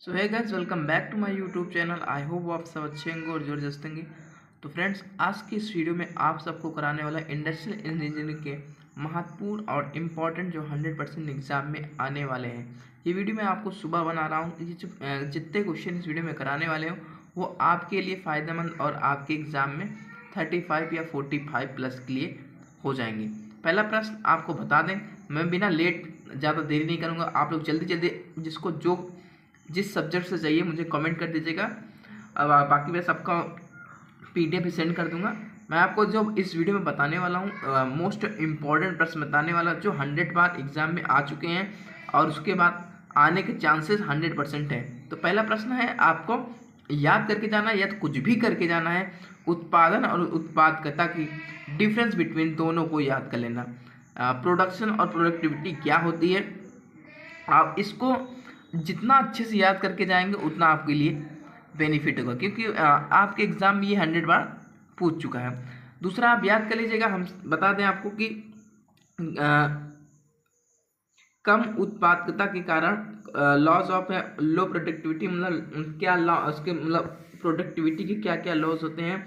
So hi guys, welcome back to my YouTube channel. I hope आप सब अच्छे होंगे और जबरदस्त होंगे। तो फ्रेंड्स, आज की इस वीडियो में आप सबको कराने वाला इंडस्ट्रियल इंजीनियरिंग के महत्वपूर्ण और इम्पॉर्टेंट जो 100% एग्जाम में आने वाले हैं। ये वीडियो मैं आपको सुबह बना रहा हूँ। ये जितने क्वेश्चन इस वीडियो में कराने वाले हूँ वो आपके लिए फ़ायदेमंद और आपके एग्ज़ाम में 35 या 45 प्लस के लिए हो जाएंगे। पहला प्रश्न आपको बता दें, मैं बिना लेट ज़्यादा देरी नहीं करूँगा। आप लोग जल्दी जल्दी जिसको जो जिस सब्जेक्ट से चाहिए मुझे कमेंट कर दीजिएगा। अब बाकी मैं सबका PDF भी सेंड कर दूंगा। मैं आपको जो इस वीडियो में बताने वाला हूँ मोस्ट इम्पॉर्टेंट प्रश्न बताने वाला जो 100 बार एग्जाम में आ चुके हैं और उसके बाद आने के चांसेस 100% है। तो पहला प्रश्न है, आपको याद करके जाना है या तो कुछ भी करके जाना है। उत्पादन और उत्पादकता की डिफरेंस बिटवीन दोनों को याद कर लेना। प्रोडक्शन और प्रोडक्टिविटी क्या होती है, आप इसको जितना अच्छे से याद करके जाएंगे उतना आपके लिए बेनिफिट होगा, क्योंकि आपके एग्ज़ाम में ये 100 बार पूछ चुका है। दूसरा आप याद कर लीजिएगा, हम बता दें आपको कि कम उत्पादकता के कारण लॉस ऑफ लो प्रोडक्टिविटी, मतलब क्या उसके मतलब प्रोडक्टिविटी के क्या क्या लॉस होते हैं,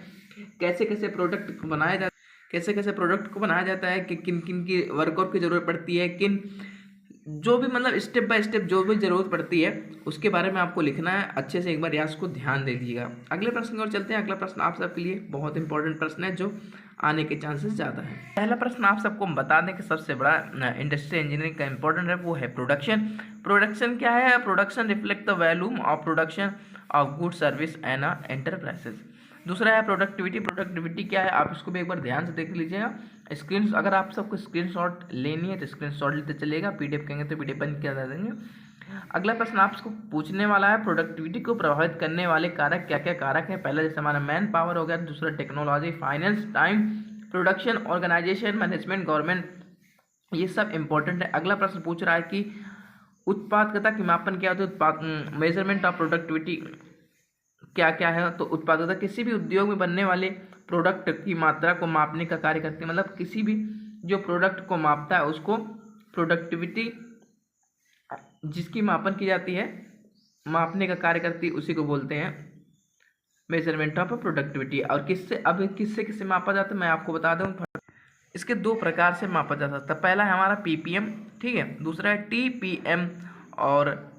कैसे कैसे प्रोडक्ट को बनाया जाता है, कैसे कैसे प्रोडक्ट को बनाया जाता है, कि किन किन की वर्कआउट की ज़रूरत पड़ती है, किन जो भी मतलब स्टेप बाय स्टेप जो भी ज़रूरत पड़ती है उसके बारे में आपको लिखना है। अच्छे से एक बार याद को ध्यान दे दीजिएगा। अगले प्रश्न की ओर चलते हैं। अगला प्रश्न आप सबके लिए बहुत इंपॉर्टेंट प्रश्न है जो आने के चांसेस ज़्यादा है। पहला प्रश्न आप सबको हम बता दें कि सबसे बड़ा इंडस्ट्रियल इंजीनियरिंग का इंपॉर्टेंट है, वो है प्रोडक्शन। प्रोडक्शन क्या है? Production reflect the volume of production of good service and enterprises. दूसरा है प्रोडक्टिविटी। प्रोडक्टिविटी क्या है, आप इसको भी एक बार ध्यान से देख लीजिएगा। अगर आप सबको स्क्रीनशॉट लेनी है तो स्क्रीनशॉट लेते चलेगा, PDF कहेंगे तो PDF बन कर देंगे। अगला प्रश्न आपको पूछने वाला है, प्रोडक्टिविटी को प्रभावित करने वाले कारक क्या क्या कारक हैं। पहला जैसे हमारा मैन पावर हो गया, दूसरा technology, finance, time, production, organisation, management, government, ये सब इंपॉर्टेंट है। अगला प्रश्न पूछ रहा है कि उत्पादकता की मापन क्या होता है, मेजरमेंट ऑफ प्रोडक्टिविटी क्या क्या है। तो उत्पादकता किसी भी उद्योग में बनने वाले प्रोडक्ट की मात्रा को मापने का कार्य करती है, मतलब किसी भी जो प्रोडक्ट को मापता है उसको प्रोडक्टिविटी जिसकी मापन की जाती है, मापने का कार्य करती है, उसी को बोलते हैं मेजरमेंट ऑफ प्रोडक्टिविटी। और किससे किससे मापा जाता है मैं आपको बता दूं। इसके दो प्रकार से मापा जा सकता है। पहला है हमारा PPM, ठीक है, दूसरा है TPM। और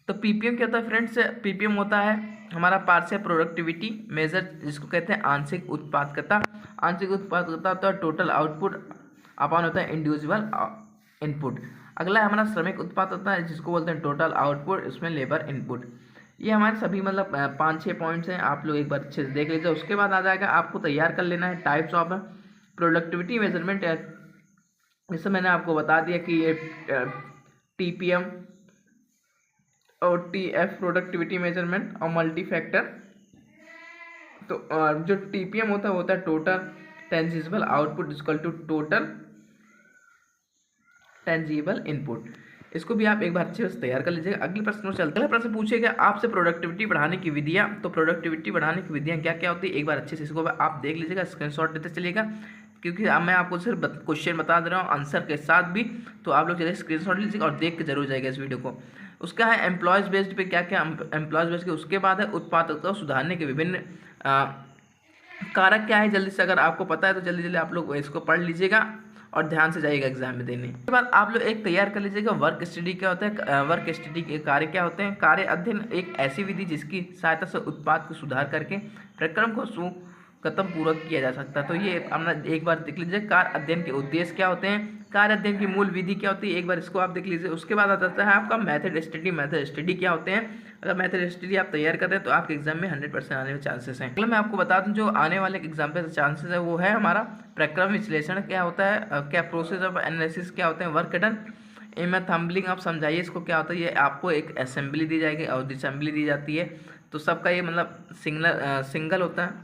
तो PPM क्या होता है फ्रेंड्स? PPM होता है हमारा पार्शियल प्रोडक्टिविटी मेजर, जिसको कहते हैं आंशिक उत्पादकता। आंशिक उत्पादकता होता है टोटल आउटपुट अपॉन होता है इंडिविजुअल इनपुट। अगला है हमारा श्रमिक उत्पादकता है, जिसको बोलते हैं टोटल आउटपुट, इसमें लेबर इनपुट। ये हमारे सभी मतलब 5-6 पॉइंट्स हैं, आप लोग एक बार अच्छे से देख लीजिए। उसके बाद आ जाएगा आपको तैयार कर लेना है टाइप्स ऑफ प्रोडक्टिविटी मेजरमेंट। जैसे मैंने आपको बता दिया कि ये TPM और TF प्रोडक्टिविटी मेजरमेंट और मल्टी फैक्टर। तो जो TPM होता है total tangible output equal to total tangible input. इसको भी आप एक बार अच्छे से तैयार कर लीजिएगा। अगले प्रश्न में चलते हैं। अगला प्रश्न पूछेगा आपसे प्रोडक्टिविटी बढ़ाने की विधियां। तो प्रोडक्टिविटी बढ़ाने की विधियां क्या क्या होती है, एक बार अच्छे से इसको आप देख लीजिएगा, स्क्रीनशॉट लेते चलिएगा, क्योंकि अब मैं आपको सिर्फ क्वेश्चन बता दे रहा हूँ आंसर के साथ भी। तो आप लोग चलिए स्क्रीनशॉट लीजिएगा और देख के जरूर जाएगा इस वीडियो को। उसका है एम्प्लॉयज़ बेस्ड पे क्या क्या एम्प्लॉयज़ बेस्ड के। उसके बाद है उत्पादकता को सुधारने के विभिन्न कारक क्या है। जल्दी से अगर आपको पता है तो जल्दी जल्दी आप लोग इसको पढ़ लीजिएगा और ध्यान से जाइएगा एग्जाम में देने। उसके बाद आप लोग एक तैयार कर लीजिएगा वर्क स्टडी क्या होता है। वर्क स्टडी के कार्य क्या होते हैं। कार्य अध्ययन एक ऐसी विधि जिसकी सहायता से उत्पाद को सुधार करके प्रक्रम को सुगम पूर्वक किया जा सकता है। तो ये अपना एक बार देख लीजिए, कार्य अध्ययन के उद्देश्य क्या होते हैं, कार्य अध्ययन की मूल विधि क्या होती है, एक बार इसको आप देख लीजिए। उसके बाद आ जाता है आपका मेथड स्टडी। मेथड स्टडी क्या होते हैं, अगर मेथड स्टडी आप तैयार कर रहे हैं तो आपके एग्जाम में 100% आने के चांसेस हैं। अगला मैं आपको बता दूं जो आने वाले एग्जाम पे चांसेस है वो है हमारा प्रक्रम विश्लेषण क्या होता है, क्या प्रोसेस ऑफ एनालिसिस क्या होते हैं, वर्क डन, इमेज थम्बलिंग। आप समझाइए इसको क्या होता है। ये आपको एक असेंबली दी जाएगी और असेंबली दी जाती है, तो सबका ये मतलब सिंगल होता है,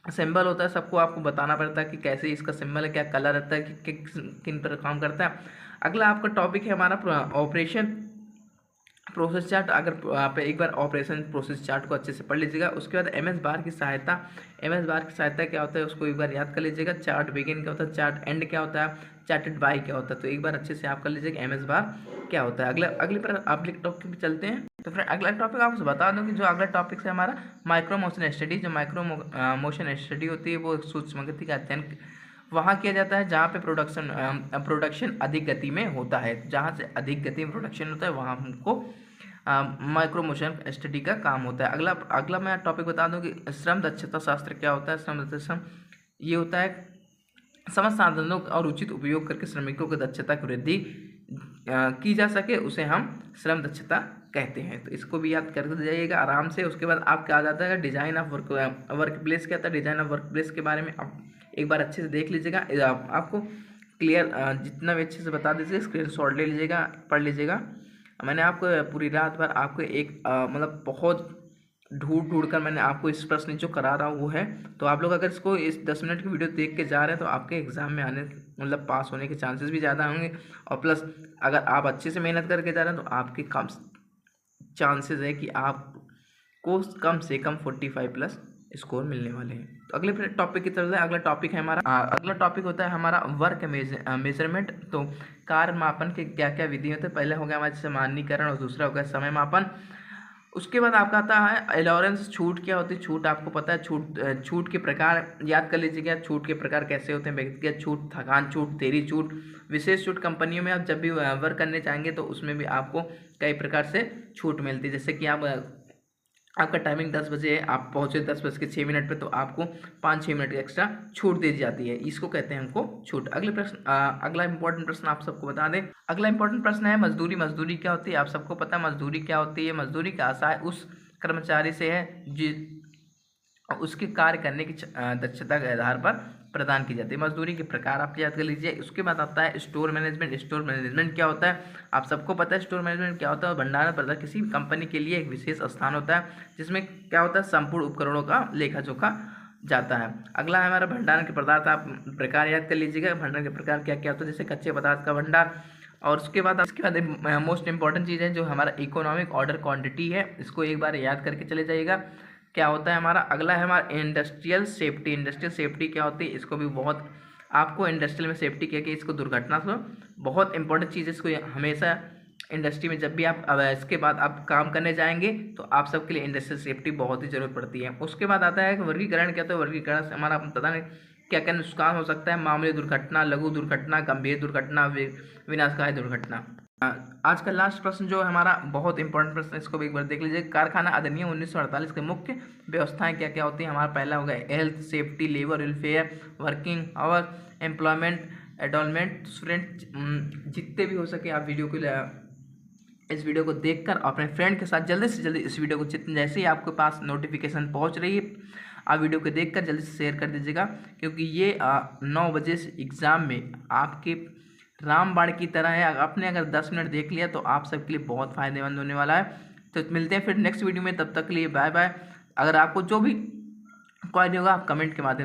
सिंबल होता है, सबको आपको बताना पड़ता है कि कैसे इसका सिंबल है, क्या कलर रहता है, किन पर काम करता है। अगला आपका टॉपिक है हमारा ऑपरेशन प्रोसेस चार्ट, अगर आप एक बार ऑपरेशन प्रोसेस चार्ट को अच्छे से पढ़ लीजिएगा। उसके बाद एम एस बार की सहायता, क्या होता है उसको एक बार याद कर लीजिएगा। चार्ट बिगिन क्या होता है, चार्ट एंड क्या होता है, चार्टेड बाय क्या होता है, तो एक बार अच्छे से आप कर लीजिएगा एम एस बार क्या होता है। अगले टॉपिक पे चलते हैं। तो फ्रेंड अगला टॉपिक आपको बता दूं कि जो अगला टॉपिक है हमारा माइक्रो मोशन स्टडी। जो माइक्रो मोशन स्टडी होती है वो सूक्ष्म गति का अध्ययन वहाँ किया जाता है जहाँ पे प्रोडक्शन अधिक गति में होता है। जहाँ से अधिक गति में प्रोडक्शन होता है वहाँ हमको माइक्रो मोशन स्टडी का काम होता है। अगला मैं टॉपिक बता दूं कि श्रम दक्षता शास्त्र क्या होता है। श्रम दक्षता ये होता है समस्त साधनों और उचित उपयोग करके श्रमिकों की दक्षता की वृद्धि की जा सके, उसे हम श्रम दक्षता कहते हैं। तो इसको भी याद कर जाइएगा आराम से। उसके बाद आपका आ जाता है डिजाइन ऑफ वर्क प्लेस क्या होता है। डिजाइन ऑफ वर्क प्लेस के बारे में आप एक बार अच्छे से देख लीजिएगा, आपको क्लियर जितना भी अच्छे से बता दीजिए, स्क्रीनशॉट ले लीजिएगा, पढ़ लीजिएगा। मैंने आपको पूरी रात भर आपको एक मतलब बहुत ढूंढ कर मैंने आपको इस प्रश्न जो करा रहा हूँ वो है। तो आप लोग अगर इसको इस 10 मिनट की वीडियो देख के जा रहे हैं तो आपके एग्ज़ाम में आने मतलब पास होने के चांसेस भी ज़्यादा होंगे। और प्लस अगर आप अच्छे से मेहनत करके जा रहे हैं तो आपके कम चांसेस है कि आपको कम से कम 45+ स्कोर मिलने वाले हैं। तो अगले टॉपिक की तरफ से अगला टॉपिक है हमारा अगला टॉपिक होता है हमारा वर्क मेजरमेंट। तो कार्य मापन के क्या क्या विधि होते हैं। पहले हो गया हमारे सामान्यीकरण और दूसरा हो गया समय मापन। उसके बाद आपका आता है अलाउरेंस, छूट क्या होती है। छूट आपको पता है, छूट के प्रकार याद कर लीजिएगा। छूट के प्रकार कैसे होते हैं, व्यक्तिगत छूट, थकान छूट, देरी छूट, विशेष छूट। कंपनियों में आप जब भी वर्क करने चाहेंगे तो उसमें भी आपको कई प्रकार से छूट मिलती है। जैसे कि आपका टाइमिंग 10 बजे है, आप पहुँचे 10:06 पे, तो आपको 5-6 मिनट एक्स्ट्रा छूट दी जाती है। इसको कहते हैं हमको छूट। अगला इंपॉर्टेंट प्रश्न आप सबको बता दें। अगला इंपॉर्टेंट प्रश्न है मजदूरी। मजदूरी क्या होती है आप सबको पता है। मजदूरी क्या होती है, मजदूरी का आशय उस कर्मचारी से है जो उसके कार्य करने की दक्षता के आधार पर प्रदान की जाती है। मजदूरी के प्रकार आप याद कर लीजिए। उसके बाद आता है स्टोर मैनेजमेंट। स्टोर मैनेजमेंट क्या होता है आप सबको पता है। स्टोर मैनेजमेंट क्या होता है, भंडारण प्रदान किसी कंपनी के लिए एक विशेष स्थान होता है जिसमें क्या होता है संपूर्ण उपकरणों का लेखा जोखा जाता है। अगला है हमारा भंडारण के पदार्थ। आप प्रकार याद कर लीजिएगा भंडारण के प्रकार क्या क्या होता है, जैसे कच्चे पदार्थ का भंडार। और उसके बाद मोस्ट इंपॉर्टेंट चीज़ है जो हमारा इकोनॉमिक ऑर्डर क्वांटिटी है, इसको एक बार याद करके चले जाइएगा क्या होता है हमारा। अगला है हमारा इंडस्ट्रियल सेफ्टी। इंडस्ट्रियल सेफ्टी क्या होती है, इसको भी बहुत आपको इंडस्ट्रियल में सेफ्टी क्या कि इसको दुर्घटना से बहुत इंपॉर्टेंट चीज़ है। इसको हमेशा इंडस्ट्री में जब भी आप अब इसके बाद आप काम करने जाएंगे तो आप सबके लिए इंडस्ट्रियल सेफ्टी बहुत ही ज़रूरत पड़ती है। उसके बाद आता है वर्गीकरण। क्या होता है वर्गीकरण से हमारा पता नहीं क्या क्या नुकसान हो सकता है। मामूली दुर्घटना, लघु दुर्घटना, गंभीर दुर्घटना, विनाशकारी दुर्घटना। आज का लास्ट प्रश्न जो है हमारा बहुत इंपॉर्टेंट प्रश्न, इसको भी एक बार देख लीजिए। कारखाना अधिनियम 1948 के मुख्य व्यवस्थाएं क्या क्या होती हैं। हमारा पहला हो गया health, safety, labour welfare, working hour, employment, एडॉलमेंट। स्टूडेंट जितने भी हो सके आप इस वीडियो को देखकर अपने फ्रेंड के साथ जल्दी से जल्दी इस वीडियो को जैसे ही आपके पास नोटिफिकेशन पहुंच रही है आप वीडियो को देखकर जल्दी से शेयर कर दीजिएगा, क्योंकि ये 9 बजे से एग्ज़ाम में आपके रामबाण की तरह है। आपने अगर 10 मिनट देख लिया तो आप सबके लिए बहुत फ़ायदेमंद होने वाला है। तो मिलते हैं फिर नेक्स्ट वीडियो में, तब तक के लिए बाय बाय। अगर आपको जो भी क्वेरी होगा आप कमेंट के माध्यम से